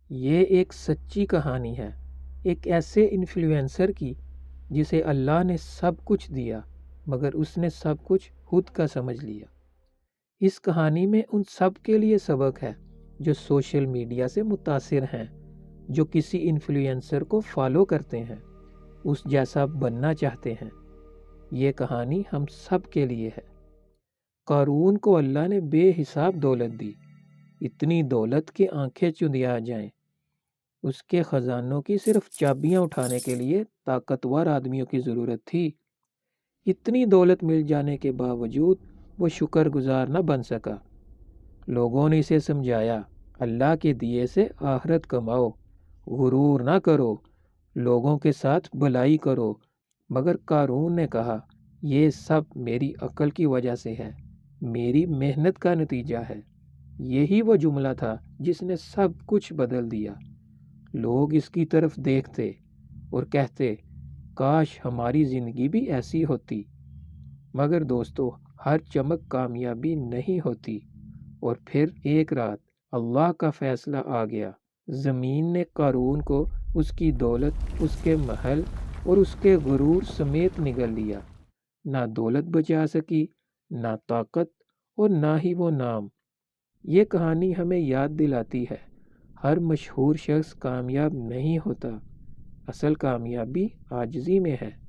یہ ایک سچی کہانی ہے، ایک ایسے انفلوئنسر کی جسے اللہ نے سب کچھ دیا مگر اس نے سب کچھ خود کا سمجھ لیا۔ اس کہانی میں ان سب کے لیے سبق ہے جو سوشل میڈیا سے متاثر ہیں، جو کسی انفلوئنسر کو فالو کرتے ہیں، اس جیسا بننا چاہتے ہیں۔ یہ کہانی ہم سب کے لیے ہے۔ قارون کو اللہ نے بے حساب دولت دی، اتنی دولت کہ آنکھیں چندیا جائیں۔ اس کے خزانوں کی صرف چابیاں اٹھانے کے لیے طاقتور آدمیوں کی ضرورت تھی۔ اتنی دولت مل جانے کے باوجود وہ شکر گزار نہ بن سکا۔ لوگوں نے اسے سمجھایا، اللہ کے دیے سے آخرت کماؤ، غرور نہ کرو، لوگوں کے ساتھ بھلائی کرو، مگر قارون نے کہا یہ سب میری عقل کی وجہ سے ہے، میری محنت کا نتیجہ ہے۔ یہی وہ جملہ تھا جس نے سب کچھ بدل دیا۔ لوگ اس کی طرف دیکھتے اور کہتے کاش ہماری زندگی بھی ایسی ہوتی۔ مگر دوستو، ہر چمک کامیابی نہیں ہوتی۔ اور پھر ایک رات اللہ کا فیصلہ آ گیا۔ زمین نے قارون کو اس کی دولت، اس کے محل اور اس کے غرور سمیت نگل لیا۔ نہ دولت بچا سکی، نہ طاقت اور نہ ہی وہ نام۔ یہ کہانی ہمیں یاد دلاتی ہے، ہر مشہور شخص کامیاب نہیں ہوتا، اصل کامیابی عاجزی میں ہے۔